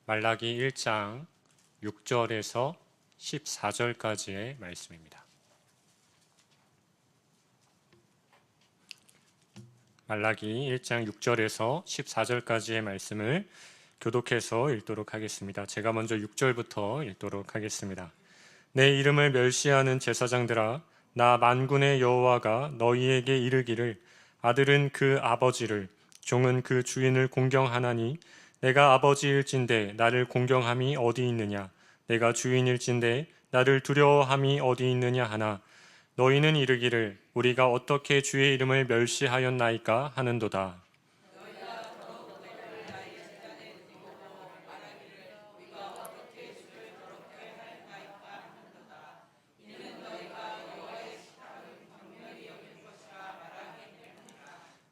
말라기 1장 6절에서 14절까지의 말씀입니다. 말라기 1장 6절에서 14절까지의 말씀을 교독해서 읽도록 하겠습니다. 제가 먼저 6절부터 읽도록 하겠습니다. 내 이름을 멸시하는 제사장들아, 나 만군의 여호와가 너희에게 이르기를 아들은 그 아버지를, 종은 그 주인을 공경하나니 내가 아버지일진대 나를 공경함이 어디 있느냐? 내가 주인일진대 나를 두려워함이 어디 있느냐 하나 너희는 이르기를 우리가 어떻게 주의 이름을 멸시하였나이까 하는도다.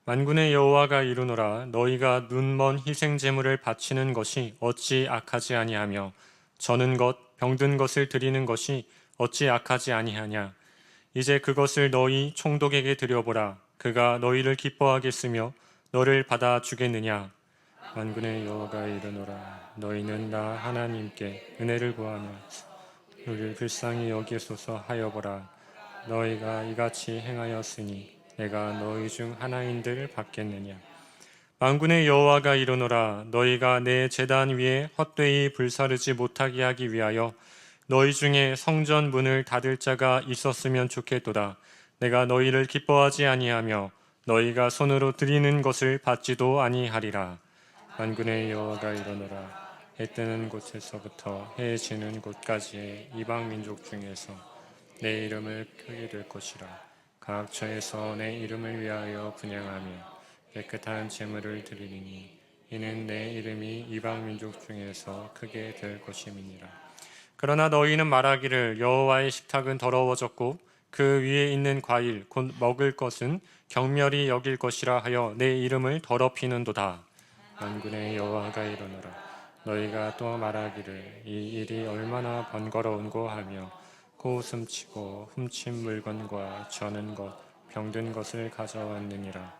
만군의 여호와가 이르노라 너희가 눈먼 희생 제물을 바치는 것이 어찌 악하지 아니하며 저는 것 병든 것을 드리는 것이 어찌 악하지 아니하냐. 이제 그것을 너희 총독에게 드려보라. 그가 너희를 기뻐하겠으며 너를 받아 주겠느냐. 만군의 여호와가 이르노라 너희는 나 하나님께 은혜를 구하며 우리를 불쌍히 여기소서 하여보라. 너희가 이같이 행하였으니 내가 너희 중 하나인들 받겠느냐. 만군의 여호와가 이르노라 너희가 내 제단 위에 헛되이 불사르지 못하게 하기 위하여 너희 중에 성전 문을 닫을 자가 있었으면 좋겠도다. 내가 너희를 기뻐하지 아니하며 너희가 손으로 드리는 것을 받지도 아니하리라. 만군의 여호와가 이르노라 해 뜨는 곳에서부터 해 지는 곳까지의 이방 민족 중에서 내 이름을 크게 될 것이라. 각 처에서 내 이름을 위하여 분향하며 깨끗한 제물을 드리리니 이는 내 이름이 이방 민족 중에서 크게 될 것임이니라. 그러나 너희는 말하기를 여호와의 식탁은 더러워졌고 그 위에 있는 과일 곧 먹을 것은 경멸이 여길 것이라 하여 내 이름을 더럽히는도다. 만군의 여호와가 이르노라 너희가 또 말하기를 이 일이 얼마나 번거로운고 하며 고웃음치고 훔친 물건과 저는 것 병든 것을 가져왔느니라.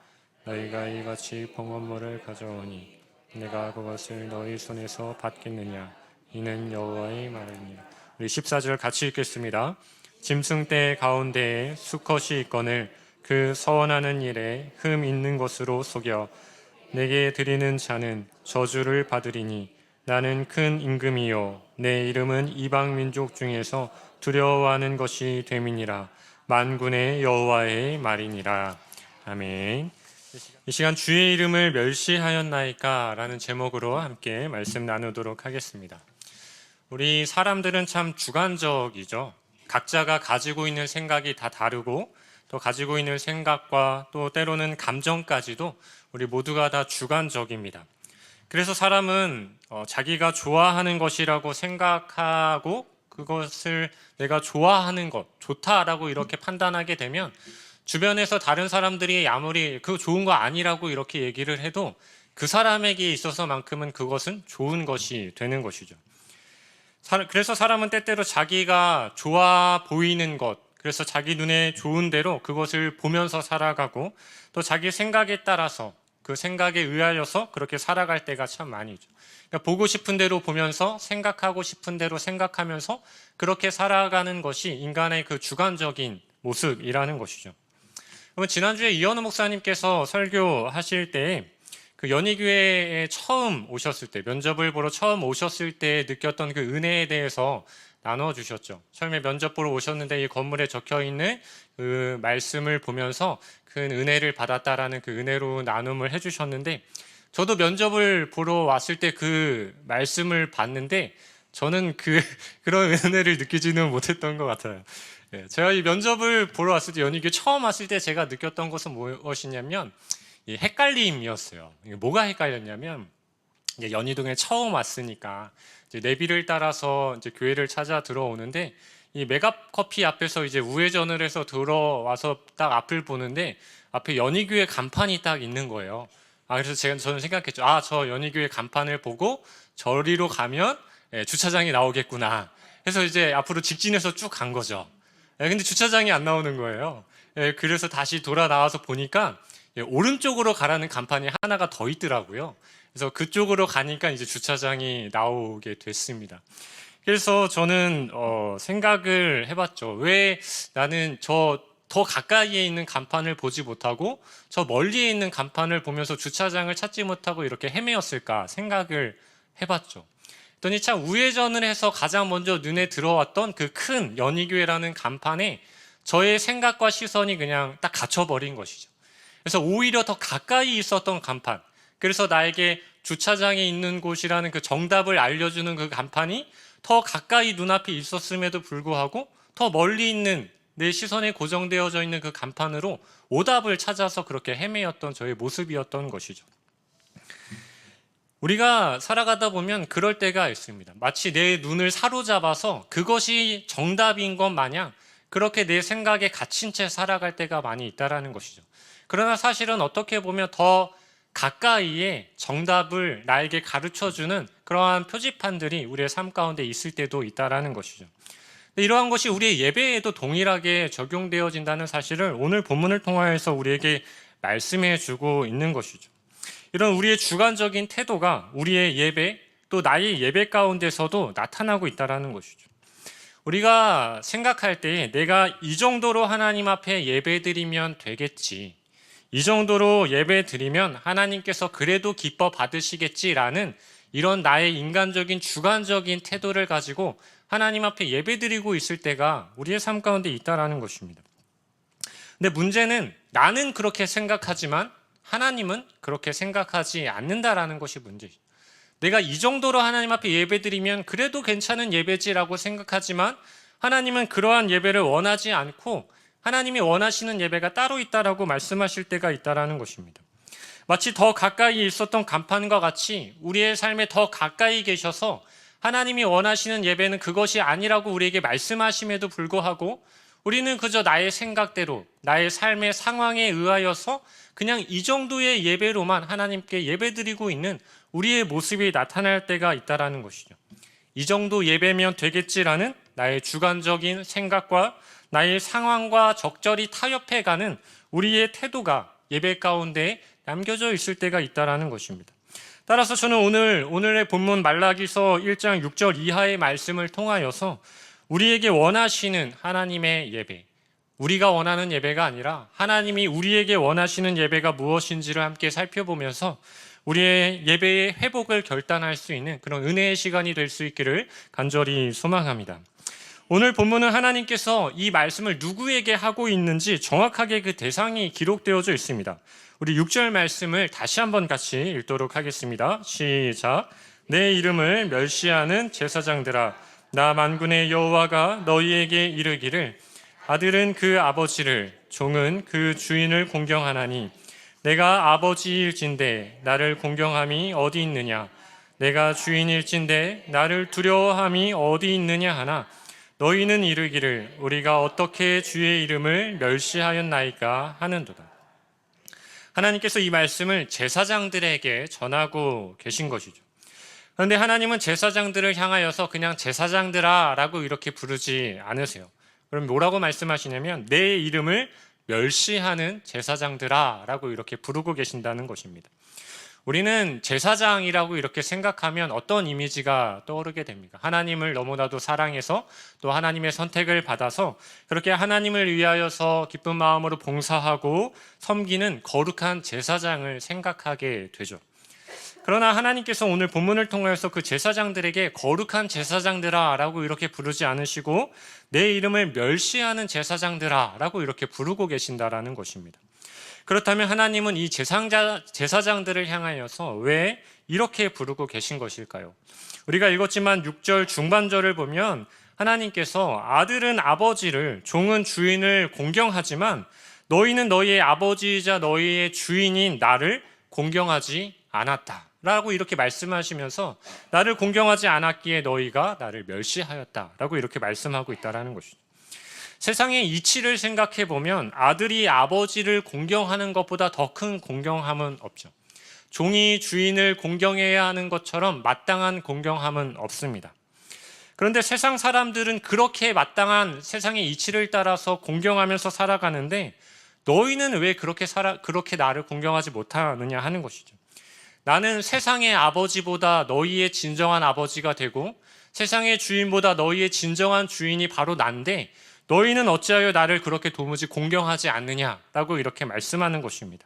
너희가 이같이 봉헌물을 가져오니 내가 그것을 너희 손에서 받겠느냐. 이는 여호와의 말이니라. 우리 14절 같이 읽겠습니다. 짐승떼 가운데에 수컷이 있거늘 그 서원하는 일에 흠 있는 것으로 속여 내게 드리는 자는 저주를 받으리니 나는 큰 임금이요 내 이름은 이방 민족 중에서 두려워하는 것이 됨이니라. 만군의 여호와의 말이니라. 아멘. 이 시간 주의 이름을 멸시하였나이까 라는 제목으로 함께 말씀 나누도록 하겠습니다. 우리 사람들은 참 주관적이죠. 각자가 가지고 있는 생각이 다 다르고 또 가지고 있는 생각과 또 때로는 감정까지도 우리 모두가 다 주관적입니다. 그래서 사람은 자기가 좋아하는 것이라고 생각하고 그것을 내가 좋아하는 것, 좋다라고 이렇게 판단하게 되면 주변에서 다른 사람들이 아무리 그거 좋은 거 아니라고 이렇게 얘기를 해도 그 사람에게 있어서만큼은 그것은 좋은 것이 되는 것이죠. 그래서 사람은 때때로 자기가 좋아 보이는 것, 그래서 자기 눈에 좋은 대로 그것을 보면서 살아가고 또 자기 생각에 따라서 그 생각에 의하여서 그렇게 살아갈 때가 참 많이죠. 그러니까 보고 싶은 대로 보면서 생각하고 싶은 대로 생각하면서 그렇게 살아가는 것이 인간의 그 주관적인 모습이라는 것이죠. 그러면 지난주에 이현우 목사님께서 설교하실 때 그 연희교회에 처음 오셨을 때, 면접을 보러 처음 오셨을 때 느꼈던 그 은혜에 대해서 나눠주셨죠. 처음에 면접 보러 오셨는데 이 건물에 적혀있는 그 말씀을 보면서 큰 은혜를 받았다라는 그 은혜로 나눔을 해주셨는데 저도 면접을 보러 왔을 때 그 말씀을 봤는데 저는 그런 은혜를 느끼지는 못했던 것 같아요. 제가 이 면접을 보러 왔을 때 연희교회 처음 왔을 때 제가 느꼈던 것은 무엇이냐면 이 헷갈림이었어요. 뭐가 헷갈렸냐면 연희동에 처음 왔으니까 이제 내비를 따라서 이제 교회를 찾아 들어오는데 이 메가커피 앞에서 이제 우회전을 해서 들어와서 딱 앞을 보는데 앞에 연희교회 간판이 딱 있는 거예요. 그래서 저는 생각했죠. 저 연희교회 간판을 보고 저리로 가면 주차장이 나오겠구나. 해서 이제 앞으로 직진해서 쭉 간 거죠. 근데 주차장이 안 나오는 거예요. 그래서 다시 돌아 나와서 보니까 오른쪽으로 가라는 간판이 하나가 더 있더라고요. 그래서 그쪽으로 가니까 이제 주차장이 나오게 됐습니다. 그래서 저는 생각을 해봤죠. 왜 나는 저 더 가까이에 있는 간판을 보지 못하고 저 멀리에 있는 간판을 보면서 주차장을 찾지 못하고 이렇게 헤매었을까 생각을 해봤죠. 그랬더니 참 우회전을 해서 가장 먼저 눈에 들어왔던 그 큰 연희교회라는 간판에 저의 생각과 시선이 그냥 딱 갇혀버린 것이죠. 그래서 오히려 더 가까이 있었던 간판, 그래서 나에게 주차장에 있는 곳이라는 그 정답을 알려주는 그 간판이 더 가까이 눈앞에 있었음에도 불구하고 더 멀리 있는 내 시선에 고정되어져 있는 그 간판으로 오답을 찾아서 그렇게 헤매였던 저의 모습이었던 것이죠. 우리가 살아가다 보면 그럴 때가 있습니다. 마치 내 눈을 사로잡아서 그것이 정답인 것 마냥 그렇게 내 생각에 갇힌 채 살아갈 때가 많이 있다는 것이죠. 그러나 사실은 어떻게 보면 더 가까이에 정답을 나에게 가르쳐주는 그러한 표지판들이 우리의 삶 가운데 있을 때도 있다는 것이죠. 이러한 것이 우리의 예배에도 동일하게 적용되어진다는 사실을 오늘 본문을 통하여서 우리에게 말씀해 주고 있는 것이죠. 이런 우리의 주관적인 태도가 우리의 예배, 또 나의 예배 가운데서도 나타나고 있다는 것이죠. 우리가 생각할 때 내가 이 정도로 하나님 앞에 예배드리면 되겠지, 이 정도로 예배드리면 하나님께서 그래도 기뻐 받으시겠지라는 이런 나의 인간적인 주관적인 태도를 가지고 하나님 앞에 예배드리고 있을 때가 우리의 삶 가운데 있다는 것입니다. 근데 문제는 나는 그렇게 생각하지만 하나님은 그렇게 생각하지 않는다라는 것이 문제죠. 내가 이 정도로 하나님 앞에 예배드리면 그래도 괜찮은 예배지라고 생각하지만 하나님은 그러한 예배를 원하지 않고 하나님이 원하시는 예배가 따로 있다라고 말씀하실 때가 있다는 것입니다. 마치 더 가까이 있었던 간판과 같이 우리의 삶에 더 가까이 계셔서 하나님이 원하시는 예배는 그것이 아니라고 우리에게 말씀하심에도 불구하고 우리는 그저 나의 생각대로 나의 삶의 상황에 의하여서 그냥 이 정도의 예배로만 하나님께 예배드리고 있는 우리의 모습이 나타날 때가 있다는 것이죠. 이 정도 예배면 되겠지라는 나의 주관적인 생각과 나의 상황과 적절히 타협해가는 우리의 태도가 예배 가운데 남겨져 있을 때가 있다는 것입니다. 따라서 저는 오늘의 본문 말라기서 1장 6절 이하의 말씀을 통하여서 우리에게 원하시는 하나님의 예배, 우리가 원하는 예배가 아니라 하나님이 우리에게 원하시는 예배가 무엇인지를 함께 살펴보면서 우리의 예배의 회복을 결단할 수 있는 그런 은혜의 시간이 될 수 있기를 간절히 소망합니다. 오늘 본문은 하나님께서 이 말씀을 누구에게 하고 있는지 정확하게 그 대상이 기록되어져 있습니다. 우리 6절 말씀을 다시 한번 같이 읽도록 하겠습니다. 시작. 내 이름을 멸시하는 제사장들아, 나 만군의 여호와가 너희에게 이르기를 아들은 그 아버지를, 종은 그 주인을 공경하나니 내가 아버지일진대 나를 공경함이 어디 있느냐, 내가 주인일진대 나를 두려워함이 어디 있느냐 하나 너희는 이르기를 우리가 어떻게 주의 이름을 멸시하였나이까 하는도다. 하나님께서 이 말씀을 제사장들에게 전하고 계신 것이죠. 그런데 하나님은 제사장들을 향하여서 그냥 제사장들아 라고 이렇게 부르지 않으세요. 그럼 뭐라고 말씀하시냐면 내 이름을 멸시하는 제사장들아 라고 이렇게 부르고 계신다는 것입니다. 우리는 제사장이라고 이렇게 생각하면 어떤 이미지가 떠오르게 됩니까? 하나님을 너무나도 사랑해서 또 하나님의 선택을 받아서 그렇게 하나님을 위하여서 기쁜 마음으로 봉사하고 섬기는 거룩한 제사장을 생각하게 되죠. 그러나 하나님께서 오늘 본문을 통해서 그 제사장들에게 거룩한 제사장들아 라고 이렇게 부르지 않으시고 내 이름을 멸시하는 제사장들아 라고 이렇게 부르고 계신다라는 것입니다. 그렇다면 하나님은 이 제사장들을 향하여서 왜 이렇게 부르고 계신 것일까요? 우리가 읽었지만 6절 중반절을 보면 하나님께서 아들은 아버지를, 종은 주인을 공경하지만 너희는 너희의 아버지이자 너희의 주인인 나를 공경하지 않았다 라고 이렇게 말씀하시면서 나를 공경하지 않았기에 너희가 나를 멸시하였다 라고 이렇게 말씀하고 있다는 것이죠. 세상의 이치를 생각해 보면 아들이 아버지를 공경하는 것보다 더 큰 공경함은 없죠. 종이 주인을 공경해야 하는 것처럼 마땅한 공경함은 없습니다. 그런데 세상 사람들은 그렇게 마땅한 세상의 이치를 따라서 공경하면서 살아가는데 너희는 왜 그렇게 나를 공경하지 못하느냐 하는 것이죠. 나는 세상의 아버지보다 너희의 진정한 아버지가 되고 세상의 주인보다 너희의 진정한 주인이 바로 난데 너희는 어찌하여 나를 그렇게 도무지 공경하지 않느냐라고 이렇게 말씀하는 것입니다.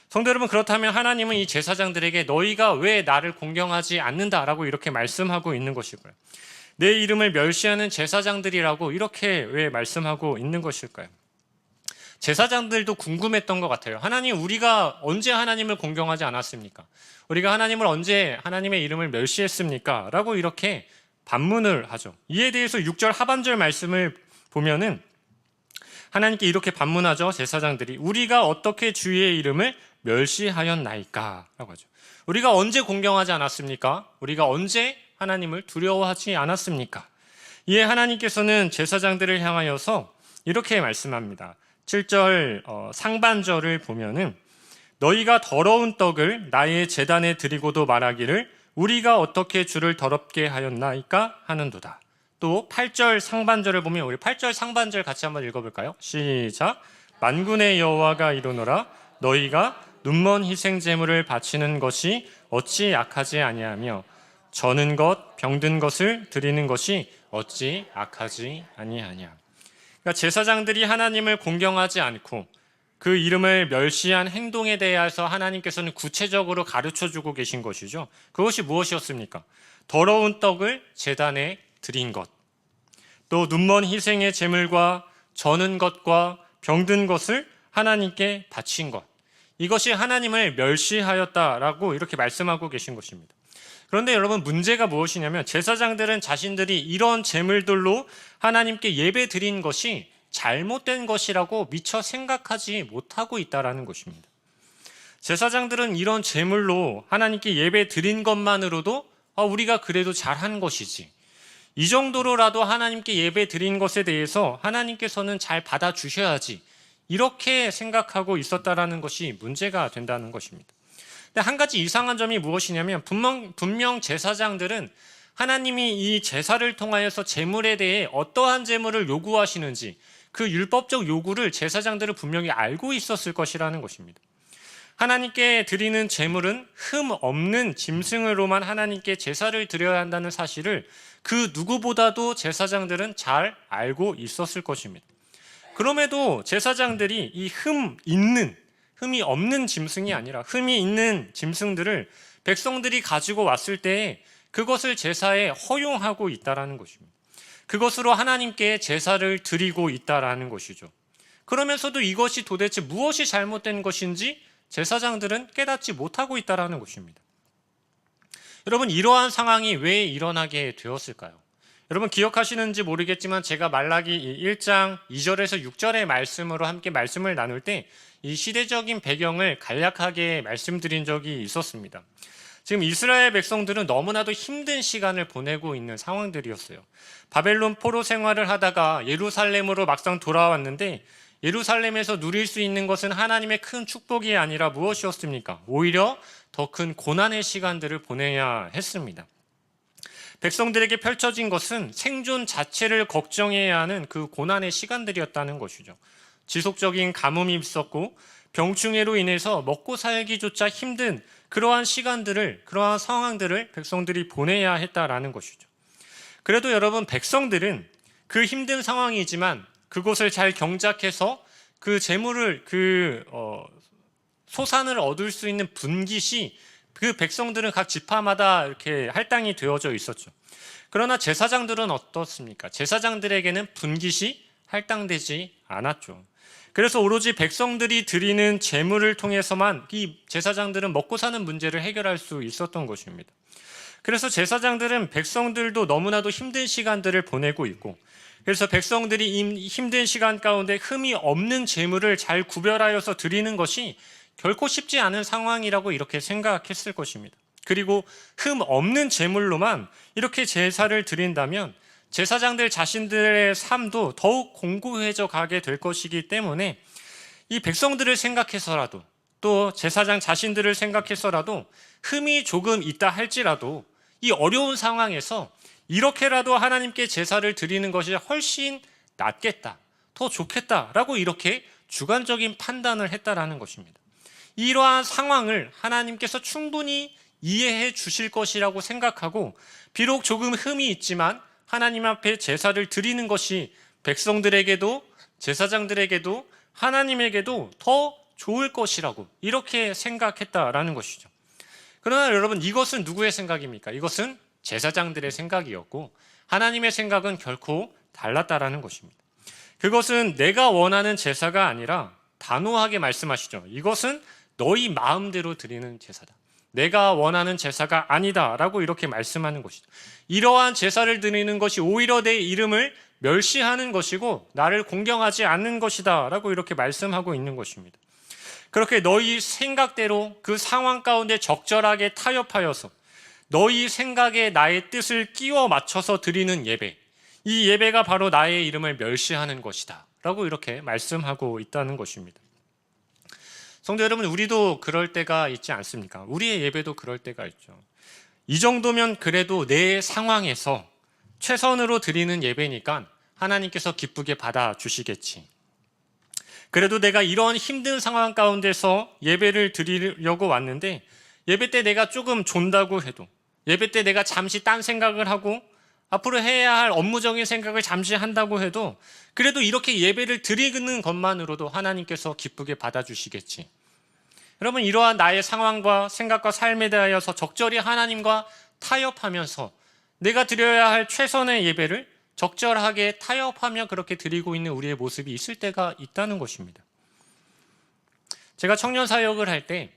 성도 여러분, 그렇다면 하나님은 이 제사장들에게 너희가 왜 나를 공경하지 않는다라고 이렇게 말씀하고 있는 것이고요. 내 이름을 멸시하는 제사장들이라고 이렇게 왜 말씀하고 있는 것일까요? 제사장들도 궁금했던 것 같아요. 하나님, 우리가 언제 하나님을 공경하지 않았습니까? 우리가 하나님을 언제 하나님의 이름을 멸시했습니까? 라고 이렇게 반문을 하죠. 이에 대해서 6절 하반절 말씀을 보면은 하나님께 이렇게 반문하죠. 제사장들이 우리가 어떻게 주의 이름을 멸시하였나이까? 라고 하죠. 우리가 언제 공경하지 않았습니까? 우리가 언제 하나님을 두려워하지 않았습니까? 이에 하나님께서는 제사장들을 향하여서 이렇게 말씀합니다. 7절 상반절을 보면은 너희가 더러운 떡을 나의 제단에 드리고도 말하기를 우리가 어떻게 주를 더럽게 하였나이까 하는도다. 또 8절 상반절을 보면 우리 8절 상반절 같이 한번 읽어볼까요? 시작. 만군의 여호와가 이르노라 너희가 눈먼 희생 제물을 바치는 것이 어찌 악하지 아니하며 저는 것 병든 것을 드리는 것이 어찌 악하지 아니하냐. 그러니까 제사장들이 하나님을 공경하지 않고 그 이름을 멸시한 행동에 대해서 하나님께서는 구체적으로 가르쳐주고 계신 것이죠. 그것이 무엇이었습니까? 더러운 떡을 제단에 드린 것, 또 눈먼 희생의 제물과 저는 것과 병든 것을 하나님께 바친 것, 이것이 하나님을 멸시하였다라고 이렇게 말씀하고 계신 것입니다. 그런데 여러분, 문제가 무엇이냐면 제사장들은 자신들이 이런 제물들로 하나님께 예배 드린 것이 잘못된 것이라고 미처 생각하지 못하고 있다는 것입니다. 제사장들은 이런 제물로 하나님께 예배 드린 것만으로도 우리가 그래도 잘한 것이지, 이 정도로라도 하나님께 예배 드린 것에 대해서 하나님께서는 잘 받아주셔야지, 이렇게 생각하고 있었다라는 것이 문제가 된다는 것입니다. 근데 한 가지 이상한 점이 무엇이냐면 분명 제사장들은 하나님이 이 제사를 통하여서 제물에 대해 어떠한 제물을 요구하시는지 그 율법적 요구를 제사장들은 분명히 알고 있었을 것이라는 것입니다. 하나님께 드리는 제물은 흠 없는 짐승으로만 하나님께 제사를 드려야 한다는 사실을 그 누구보다도 제사장들은 잘 알고 있었을 것입니다. 그럼에도 제사장들이 이 흠이 없는 짐승이 아니라 흠이 있는 짐승들을 백성들이 가지고 왔을 때 그것을 제사에 허용하고 있다는 것입니다. 그것으로 하나님께 제사를 드리고 있다는 것이죠. 그러면서도 이것이 도대체 무엇이 잘못된 것인지 제사장들은 깨닫지 못하고 있다는 것입니다. 여러분, 이러한 상황이 왜 일어나게 되었을까요? 여러분, 기억하시는지 모르겠지만 제가 말라기 1장 2절에서 6절의 말씀으로 함께 말씀을 나눌 때 이 시대적인 배경을 간략하게 말씀드린 적이 있었습니다. 지금 이스라엘 백성들은 너무나도 힘든 시간을 보내고 있는 상황들이었어요. 바벨론 포로 생활을 하다가 예루살렘으로 막상 돌아왔는데 예루살렘에서 누릴 수 있는 것은 하나님의 큰 축복이 아니라 무엇이었습니까? 오히려 더 큰 고난의 시간들을 보내야 했습니다. 백성들에게 펼쳐진 것은 생존 자체를 걱정해야 하는 그 고난의 시간들이었다는 것이죠. 지속적인 가뭄이 있었고 병충해로 인해서 먹고 살기조차 힘든 그러한 그러한 상황들을 백성들이 보내야 했다라는 것이죠. 그래도 여러분, 백성들은 그 힘든 상황이지만 그것을 잘 경작해서 그 재물을 소산을 얻을 수 있는 분깃이 그 백성들은 각 지파마다 이렇게 할당이 되어져 있었죠. 그러나 제사장들은 어떻습니까? 제사장들에게는 분깃이 할당되지 않았죠. 그래서 오로지 백성들이 드리는 제물을 통해서만 이 제사장들은 먹고 사는 문제를 해결할 수 있었던 것입니다. 그래서 제사장들은 백성들도 너무나도 힘든 시간들을 보내고 있고, 그래서 백성들이 이 힘든 시간 가운데 흠이 없는 제물을 잘 구별하여서 드리는 것이 결코 쉽지 않은 상황이라고 이렇게 생각했을 것입니다. 그리고 흠 없는 제물로만 이렇게 제사를 드린다면 제사장들 자신들의 삶도 더욱 공고해져 가게 될 것이기 때문에 이 백성들을 생각해서라도, 또 제사장 자신들을 생각해서라도 흠이 조금 있다 할지라도 이 어려운 상황에서 이렇게라도 하나님께 제사를 드리는 것이 훨씬 낫겠다, 더 좋겠다라고 이렇게 주관적인 판단을 했다라는 것입니다. 이러한 상황을 하나님께서 충분히 이해해 주실 것이라고 생각하고 비록 조금 흠이 있지만 하나님 앞에 제사를 드리는 것이 백성들에게도 제사장들에게도 하나님에게도 더 좋을 것이라고 이렇게 생각했다라는 것이죠. 그러나 여러분, 이것은 누구의 생각입니까? 이것은 제사장들의 생각이었고 하나님의 생각은 결코 달랐다라는 것입니다. 그것은 내가 원하는 제사가 아니라 단호하게 말씀하시죠. 이것은 너희 마음대로 드리는 제사다. 내가 원하는 제사가 아니다 라고 이렇게 말씀하는 것이죠. 이러한 제사를 드리는 것이 오히려 내 이름을 멸시하는 것이고 나를 공경하지 않는 것이다 라고 이렇게 말씀하고 있는 것입니다. 그렇게 너희 생각대로 그 상황 가운데 적절하게 타협하여서 너희 생각에 나의 뜻을 끼워 맞춰서 드리는 예배, 이 예배가 바로 나의 이름을 멸시하는 것이다 라고 이렇게 말씀하고 있다는 것입니다. 성도 여러분, 우리도 그럴 때가 있지 않습니까? 우리의 예배도 그럴 때가 있죠. 이 정도면 그래도 내 상황에서 최선으로 드리는 예배니까 하나님께서 기쁘게 받아주시겠지. 그래도 내가 이런 힘든 상황 가운데서 예배를 드리려고 왔는데 예배 때 내가 조금 존다고 해도, 예배 때 내가 잠시 딴 생각을 하고 앞으로 해야 할 업무적인 생각을 잠시 한다고 해도 그래도 이렇게 예배를 드리는 것만으로도 하나님께서 기쁘게 받아주시겠지. 여러분, 이러한 나의 상황과 생각과 삶에 대하여서 적절히 하나님과 타협하면서 내가 드려야 할 최선의 예배를 적절하게 타협하며 그렇게 드리고 있는 우리의 모습이 있을 때가 있다는 것입니다. 제가 청년 사역을 할 때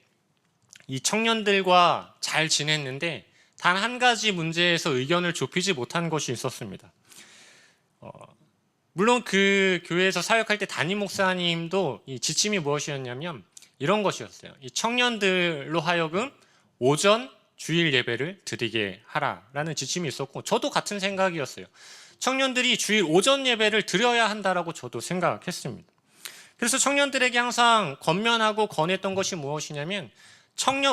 이 청년들과 잘 지냈는데 단 한 가지 문제에서 의견을 좁히지 못한 것이 있었습니다. 물론 그 교회에서 사역할 때 담임 목사님도 이 지침이 무엇이었냐면 이런 것이었어요. 이 청년들로 하여금 오전 주일 예배를 드리게 하라라는 지침이 있었고 저도 같은 생각이었어요. 청년들이 주일 오전 예배를 드려야 한다라고 저도 생각했습니다. 그래서 청년들에게 항상 권면하고 권했던 것이 무엇이냐면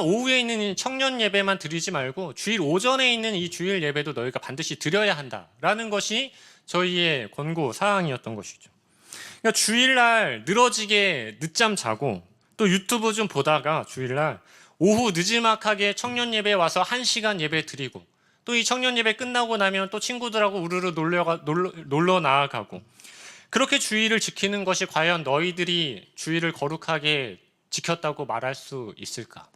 오후에 있는 이 청년 예배만 드리지 말고 주일 오전에 있는 이 주일 예배도 너희가 반드시 드려야 한다라는 것이 저희의 권고 사항이었던 것이죠. 그러니까 주일날 늘어지게 늦잠 자고 또 유튜브 좀 보다가 주일날 오후 느지막하게 청년 예배에 와서 1시간 예배 드리고 또 이 청년 예배 끝나고 나면 또 친구들하고 우르르 놀러 나아가고 그렇게 주일을 지키는 것이 과연 너희들이 주일을 거룩하게 지켰다고 말할 수 있을까?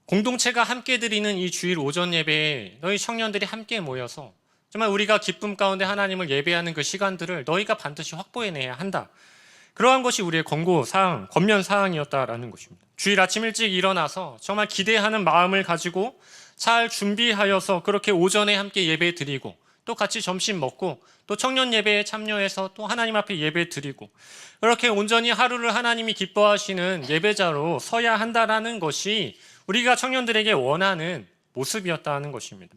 공동체가 함께 드리는 이 주일 오전 예배에 너희 청년들이 함께 모여서 정말 우리가 기쁨 가운데 하나님을 예배하는 그 시간들을 너희가 반드시 확보해내야 한다. 그러한 것이 우리의 권고사항, 권면사항이었다라는 것입니다. 주일 아침 일찍 일어나서 정말 기대하는 마음을 가지고 잘 준비하여서 그렇게 오전에 함께 예배 드리고 또 같이 점심 먹고 또 청년 예배에 참여해서 또 하나님 앞에 예배 드리고 그렇게 온전히 하루를 하나님이 기뻐하시는 예배자로 서야 한다라는 것이 우리가 청년들에게 원하는 모습이었다는 것입니다.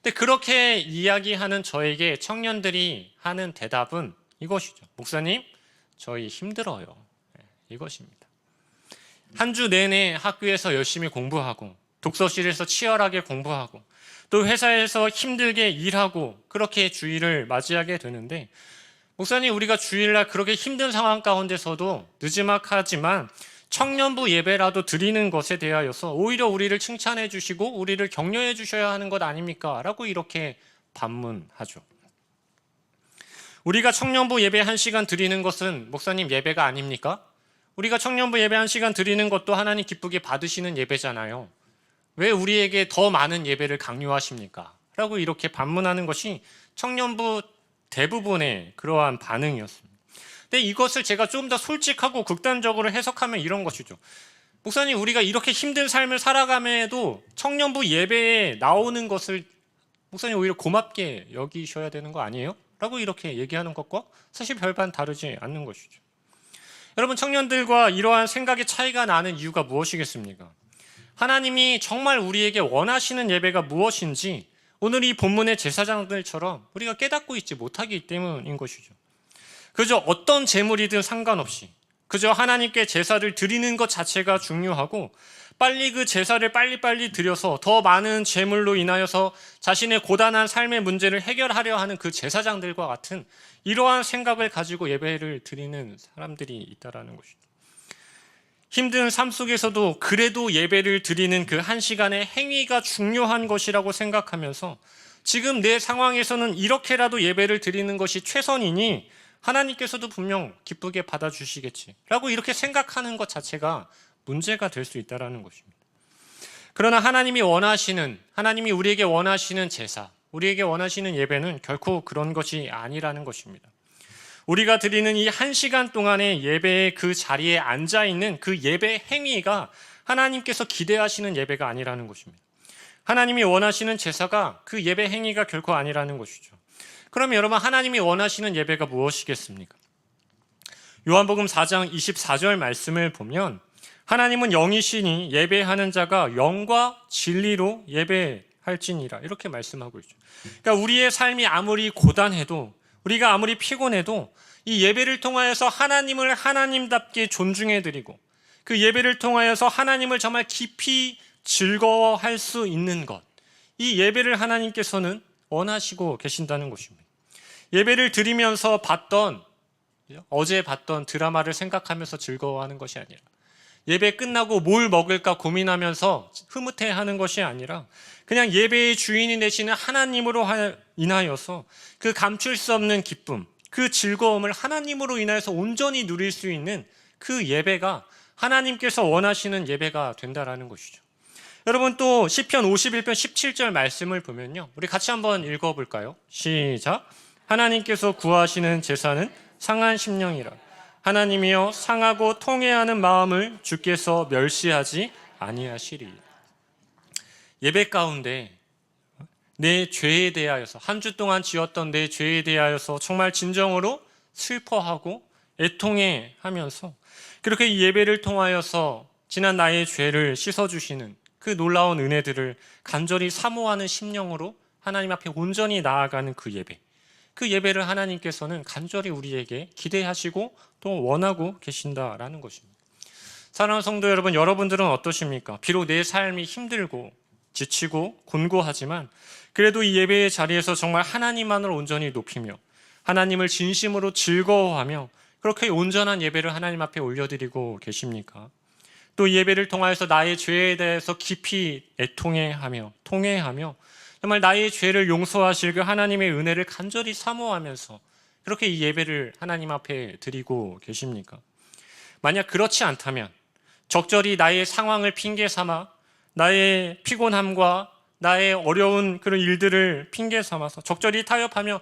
근데 그렇게 이야기하는 저에게 청년들이 하는 대답은 이것이죠. 목사님, 저희 힘들어요. 이것입니다. 한 주 내내 학교에서 열심히 공부하고 독서실에서 치열하게 공부하고 또 회사에서 힘들게 일하고 그렇게 주일을 맞이하게 되는데 목사님, 우리가 주일날 그렇게 힘든 상황 가운데서도 느지막하지만 청년부 예배라도 드리는 것에 대하여서 오히려 우리를 칭찬해 주시고 우리를 격려해 주셔야 하는 것 아닙니까? 라고 이렇게 반문하죠. 우리가 청년부 예배 1시간 드리는 것은 목사님 예배가 아닙니까? 우리가 청년부 예배 1시간 드리는 것도 하나님 기쁘게 받으시는 예배잖아요. 왜 우리에게 더 많은 예배를 강요하십니까? 라고 이렇게 반문하는 것이 청년부 대부분의 그러한 반응이었습니다. 근데 이것을 제가 좀 더 솔직하고 극단적으로 해석하면 이런 것이죠. 목사님, 우리가 이렇게 힘든 삶을 살아감에도 청년부 예배에 나오는 것을 목사님 오히려 고맙게 여기셔야 되는 거 아니에요? 라고 이렇게 얘기하는 것과 사실 별반 다르지 않는 것이죠. 여러분, 청년들과 이러한 생각의 차이가 나는 이유가 무엇이겠습니까? 하나님이 정말 우리에게 원하시는 예배가 무엇인지 오늘 이 본문의 제사장들처럼 우리가 깨닫고 있지 못하기 때문인 것이죠. 그저 어떤 제물이든 상관없이 그저 하나님께 제사를 드리는 것 자체가 중요하고 빨리 그 제사를 빨리빨리 드려서 더 많은 제물로 인하여서 자신의 고단한 삶의 문제를 해결하려 하는 그 제사장들과 같은 이러한 생각을 가지고 예배를 드리는 사람들이 있다라는 것이죠. 힘든 삶 속에서도 그래도 예배를 드리는 그 한 시간의 행위가 중요한 것이라고 생각하면서 지금 내 상황에서는 이렇게라도 예배를 드리는 것이 최선이니 하나님께서도 분명 기쁘게 받아주시겠지 라고 이렇게 생각하는 것 자체가 문제가 될 수 있다는 것입니다. 그러나 하나님이 우리에게 원하시는 제사, 우리에게 원하시는 예배는 결코 그런 것이 아니라는 것입니다. 우리가 드리는 이 한 시간 동안의 예배의 그 자리에 앉아있는 그 예배 행위가 하나님께서 기대하시는 예배가 아니라는 것입니다. 하나님이 원하시는 제사가 그 예배 행위가 결코 아니라는 것이죠. 그러면 여러분, 하나님이 원하시는 예배가 무엇이겠습니까? 요한복음 4장 24절 말씀을 보면 하나님은 영이시니 예배하는 자가 영과 진리로 예배할지니라 이렇게 말씀하고 있죠. 그러니까 우리의 삶이 아무리 고단해도, 우리가 아무리 피곤해도 이 예배를 통하여서 하나님을 하나님답게 존중해드리고 그 예배를 통하여서 하나님을 정말 깊이 즐거워할 수 있는 것, 이 예배를 하나님께서는 원하시고 계신다는 것입니다. 예배를 드리면서 어제 봤던 드라마를 생각하면서 즐거워하는 것이 아니라, 예배 끝나고 뭘 먹을까 고민하면서 흐뭇해하는 것이 아니라 그냥 예배의 주인이 되시는 하나님으로 인하여서 그 감출 수 없는 기쁨, 그 즐거움을 하나님으로 인하여서 온전히 누릴 수 있는 그 예배가 하나님께서 원하시는 예배가 된다라는 것이죠. 여러분, 또 시편 51편 17절 말씀을 보면요, 우리 같이 한번 읽어볼까요? 시작. 하나님께서 구하시는 제사는 상한 심령이라. 하나님이여 상하고 통회하는 마음을 주께서 멸시하지 아니하시리. 예배 가운데 내 죄에 대하여서, 한 주 동안 지었던 내 죄에 대하여서 정말 진정으로 슬퍼하고 애통해하면서 그렇게 이 예배를 통하여서 지난 나의 죄를 씻어주시는 그 놀라운 은혜들을 간절히 사모하는 심령으로 하나님 앞에 온전히 나아가는 그 예배, 그 예배를 하나님께서는 간절히 우리에게 기대하시고 또 원하고 계신다라는 것입니다. 사랑하는 성도 여러분, 여러분들은 어떠십니까? 비록 내 삶이 힘들고 지치고 곤고하지만 그래도 이 예배의 자리에서 정말 하나님만을 온전히 높이며 하나님을 진심으로 즐거워하며 그렇게 온전한 예배를 하나님 앞에 올려드리고 계십니까? 또 예배를 통하여서 나의 죄에 대해서 깊이 애통해하며 통회하며 정말 나의 죄를 용서하실 그 하나님의 은혜를 간절히 사모하면서 그렇게 이 예배를 하나님 앞에 드리고 계십니까? 만약 그렇지 않다면 적절히 나의 상황을 핑계 삼아 나의 피곤함과 나의 어려운 그런 일들을 핑계 삼아서 적절히 타협하며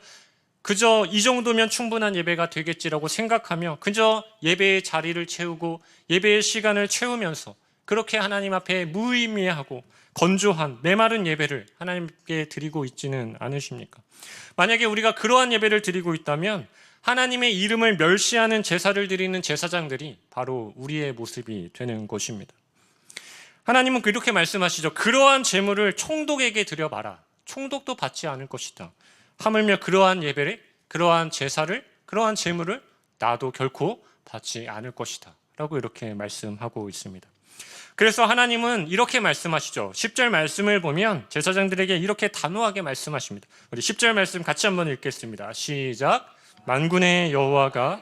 그저 이 정도면 충분한 예배가 되겠지라고 생각하며 그저 예배의 자리를 채우고 예배의 시간을 채우면서 그렇게 하나님 앞에 무의미하고 건조한 메마른 예배를 하나님께 드리고 있지는 않으십니까? 만약에 우리가 그러한 예배를 드리고 있다면 하나님의 이름을 멸시하는 제사를 드리는 제사장들이 바로 우리의 모습이 되는 것입니다. 하나님은 이렇게 말씀하시죠. 그러한 제물을 총독에게 드려봐라. 총독도 받지 않을 것이다. 하물며 그러한 예배를, 그러한 제사를, 그러한 제물을 나도 결코 받지 않을 것이다 라고 이렇게 말씀하고 있습니다. 그래서 하나님은 이렇게 말씀하시죠. 10절 말씀을 보면 제사장들에게 이렇게 단호하게 말씀하십니다. 우리 10절 말씀 같이 한번 읽겠습니다. 시작. 만군의 여호와가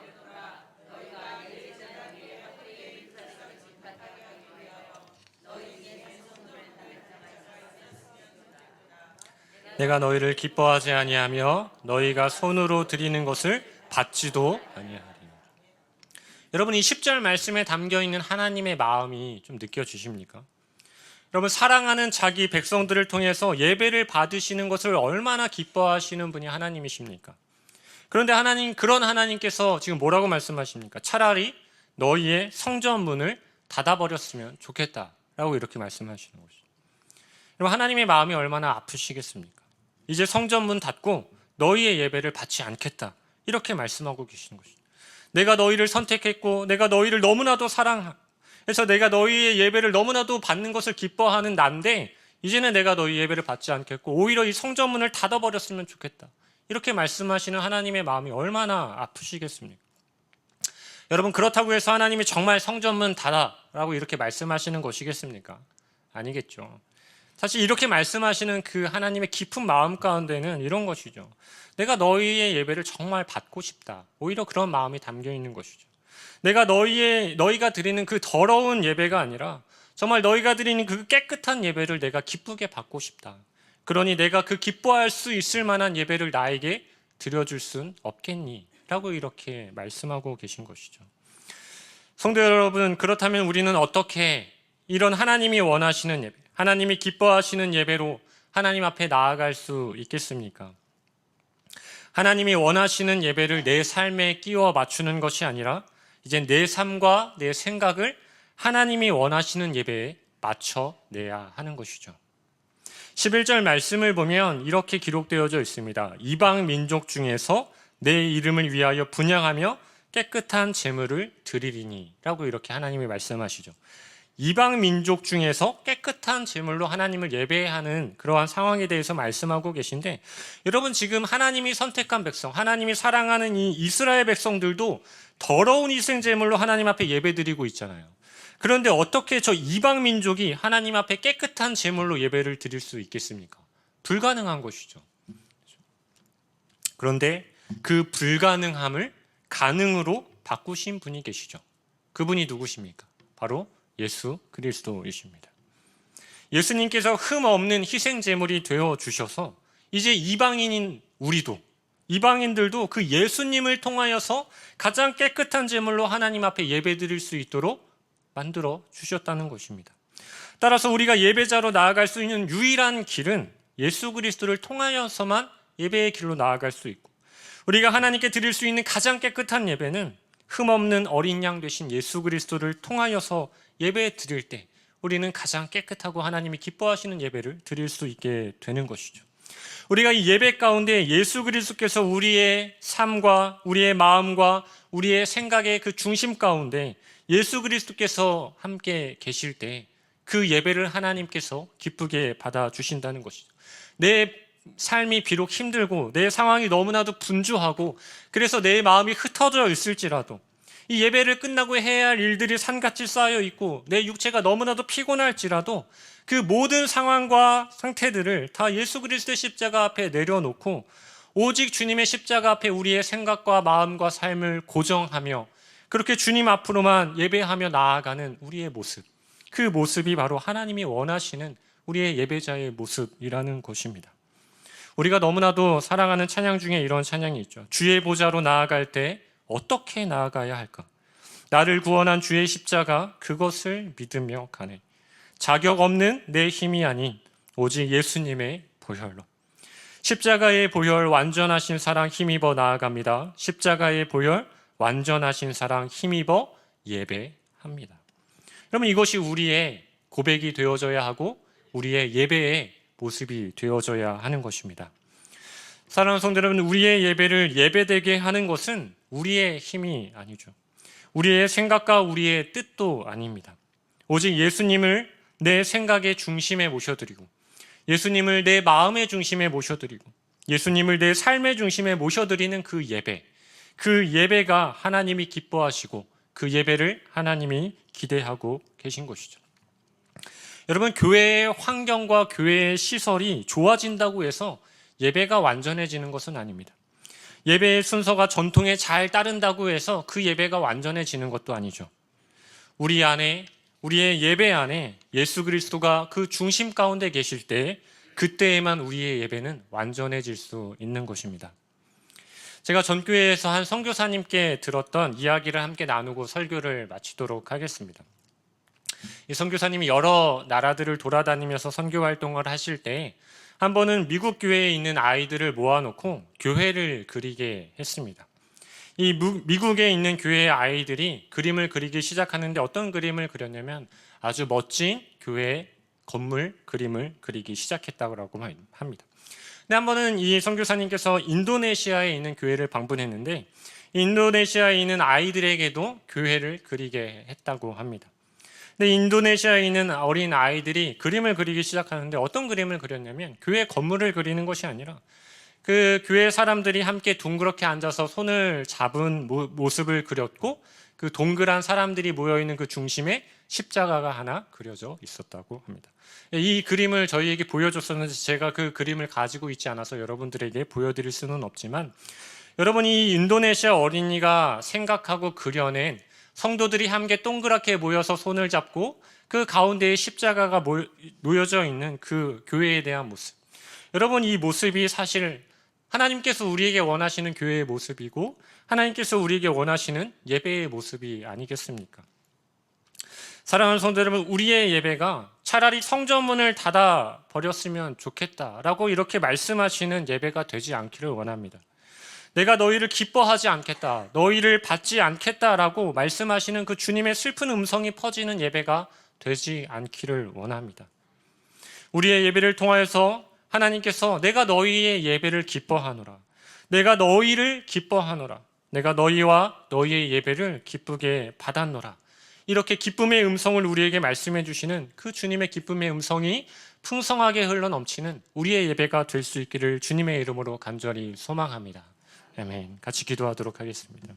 내가 너희를 기뻐하지 아니하며 너희가 손으로 드리는 것을 받지도 아니하리니. 여러분, 이 10절 말씀에 담겨있는 하나님의 마음이 좀 느껴지십니까? 여러분, 사랑하는 자기 백성들을 통해서 예배를 받으시는 것을 얼마나 기뻐하시는 분이 하나님이십니까? 그런데 그런 하나님께서 지금 뭐라고 말씀하십니까? 차라리 너희의 성전문을 닫아버렸으면 좋겠다라고 이렇게 말씀하시는 것이죠. 여러분, 하나님의 마음이 얼마나 아프시겠습니까? 이제 성전문 닫고 너희의 예배를 받지 않겠다 이렇게 말씀하고 계시는 것이죠. 내가 너희를 선택했고 내가 너희를 너무나도 사랑해서 내가 너희의 예배를 너무나도 받는 것을 기뻐하는 난데 이제는 내가 너희 예배를 받지 않겠고 오히려 이 성전문을 닫아버렸으면 좋겠다 이렇게 말씀하시는 하나님의 마음이 얼마나 아프시겠습니까? 여러분, 그렇다고 해서 하나님이 정말 성전문 닫아라고 이렇게 말씀하시는 것이겠습니까? 아니겠죠. 사실 이렇게 말씀하시는 그 하나님의 깊은 마음 가운데는 이런 것이죠. 내가 너희의 예배를 정말 받고 싶다. 오히려 그런 마음이 담겨 있는 것이죠. 내가 너희가 드리는 그 더러운 예배가 아니라 정말 너희가 드리는 그 깨끗한 예배를 내가 기쁘게 받고 싶다. 그러니 내가 그 기뻐할 수 있을 만한 예배를 나에게 드려줄 순 없겠니? 라고 이렇게 말씀하고 계신 것이죠. 성도 여러분, 그렇다면 우리는 어떻게 이런 하나님이 원하시는 예배, 하나님이 기뻐하시는 예배로 하나님 앞에 나아갈 수 있겠습니까? 하나님이 원하시는 예배를 내 삶에 끼워 맞추는 것이 아니라 이제 내 삶과 내 생각을 하나님이 원하시는 예배에 맞춰내야 하는 것이죠. 11절 말씀을 보면 이렇게 기록되어져 있습니다. 이방 민족 중에서 내 이름을 위하여 분향하며 깨끗한 제물을 드리리니 라고 이렇게 하나님이 말씀하시죠. 이방 민족 중에서 깨끗한 제물로 하나님을 예배하는 그러한 상황에 대해서 말씀하고 계신데, 여러분 지금 하나님이 선택한 백성, 하나님이 사랑하는 이 이스라엘 백성들도 더러운 희생 제물로 하나님 앞에 예배드리고 있잖아요. 그런데 어떻게 저 이방 민족이 하나님 앞에 깨끗한 제물로 예배를 드릴 수 있겠습니까? 불가능한 것이죠. 그런데 그 불가능함을 가능으로 바꾸신 분이 계시죠. 그분이 누구십니까? 바로 예수 그리스도이십니다. 예수님께서 흠 없는 희생 제물이 되어 주셔서 이제 이방인인 우리도, 이방인들도 그 예수님을 통하여서 가장 깨끗한 제물로 하나님 앞에 예배드릴 수 있도록 만들어 주셨다는 것입니다. 따라서 우리가 예배자로 나아갈 수 있는 유일한 길은 예수 그리스도를 통하여서만 예배의 길로 나아갈 수 있고, 우리가 하나님께 드릴 수 있는 가장 깨끗한 예배는 흠없는 어린 양 되신 예수 그리스도를 통하여서 예배 드릴 때 우리는 가장 깨끗하고 하나님이 기뻐하시는 예배를 드릴 수 있게 되는 것이죠. 우리가 이 예배 가운데 예수 그리스도께서 우리의 삶과 우리의 마음과 우리의 생각의 그 중심 가운데 예수 그리스도께서 함께 계실 때 그 예배를 하나님께서 기쁘게 받아주신다는 것이죠. 내 삶이 비록 힘들고 내 상황이 너무나도 분주하고 그래서 내 마음이 흩어져 있을지라도, 이 예배를 끝나고 해야 할 일들이 산같이 쌓여 있고 내 육체가 너무나도 피곤할지라도 그 모든 상황과 상태들을 다 예수 그리스도의 십자가 앞에 내려놓고 오직 주님의 십자가 앞에 우리의 생각과 마음과 삶을 고정하며 그렇게 주님 앞으로만 예배하며 나아가는 우리의 모습, 그 모습이 바로 하나님이 원하시는 우리의 예배자의 모습이라는 것입니다. 우리가 너무나도 사랑하는 찬양 중에 이런 찬양이 있죠. 주의 보좌로 나아갈 때 어떻게 나아가야 할까? 나를 구원한 주의 십자가 그것을 믿으며 가네. 자격 없는 내 힘이 아닌 오직 예수님의 보혈로. 십자가의 보혈 완전하신 사랑 힘입어 나아갑니다. 십자가의 보혈 완전하신 사랑 힘입어 예배합니다. 그러면 이것이 우리의 고백이 되어져야 하고 우리의 예배의 모습이 되어져야 하는 것입니다. 사랑하는 성도 여러분, 우리의 예배를 예배되게 하는 것은 우리의 힘이 아니죠. 우리의 생각과 우리의 뜻도 아닙니다. 오직 예수님을 내 생각의 중심에 모셔드리고, 예수님을 내 마음의 중심에 모셔드리고, 예수님을 내 삶의 중심에 모셔드리는 그 예배, 그 예배가 하나님이 기뻐하시고 그 예배를 하나님이 기대하고 계신 것이죠. 여러분, 교회의 환경과 교회의 시설이 좋아진다고 해서 예배가 완전해지는 것은 아닙니다. 예배의 순서가 전통에 잘 따른다고 해서 그 예배가 완전해지는 것도 아니죠. 우리 안에, 우리의 예배 안에 예수 그리스도가 그 중심 가운데 계실 때 그때에만 우리의 예배는 완전해질 수 있는 것입니다. 제가 전교회에서 한 선교사님께 들었던 이야기를 함께 나누고 설교를 마치도록 하겠습니다. 이 선교사님이 여러 나라들을 돌아다니면서 선교 활동을 하실 때 한 번은 미국 교회에 있는 아이들을 모아놓고 교회를 그리게 했습니다. 이 미국에 있는 교회의 아이들이 그림을 그리기 시작하는데 어떤 그림을 그렸냐면 아주 멋진 교회 건물 그림을 그리기 시작했다고 합니다. 근데 한 번은 이 선교사님께서 인도네시아에 있는 교회를 방문했는데 인도네시아에 있는 아이들에게도 교회를 그리게 했다고 합니다. 근데 인도네시아에 있는 어린 아이들이 그림을 그리기 시작하는데 어떤 그림을 그렸냐면 교회 건물을 그리는 것이 아니라 그 교회 사람들이 함께 둥그렇게 앉아서 손을 잡은 모습을 그렸고 그 동그란 사람들이 모여있는 그 중심에 십자가가 하나 그려져 있었다고 합니다. 이 그림을 저희에게 보여줬었는데 제가 그 그림을 가지고 있지 않아서 여러분들에게 보여드릴 수는 없지만, 여러분이 인도네시아 어린이가 생각하고 그려낸 성도들이 함께 동그랗게 모여서 손을 잡고 그 가운데에 십자가가 놓여져 있는 그 교회에 대한 모습. 여러분, 이 모습이 사실 하나님께서 우리에게 원하시는 교회의 모습이고 하나님께서 우리에게 원하시는 예배의 모습이 아니겠습니까? 사랑하는 성도 여러분, 우리의 예배가 차라리 성전문을 닫아 버렸으면 좋겠다라고 이렇게 말씀하시는 예배가 되지 않기를 원합니다. 내가 너희를 기뻐하지 않겠다, 너희를 받지 않겠다라고 말씀하시는 그 주님의 슬픈 음성이 퍼지는 예배가 되지 않기를 원합니다. 우리의 예배를 통하여서 하나님께서 내가 너희의 예배를 기뻐하노라, 내가 너희를 기뻐하노라, 내가 너희와 너희의 예배를 기쁘게 받았노라, 이렇게 기쁨의 음성을 우리에게 말씀해 주시는 그 주님의 기쁨의 음성이 풍성하게 흘러넘치는 우리의 예배가 될 수 있기를 주님의 이름으로 간절히 소망합니다. 아멘. 같이 기도하도록 하겠습니다.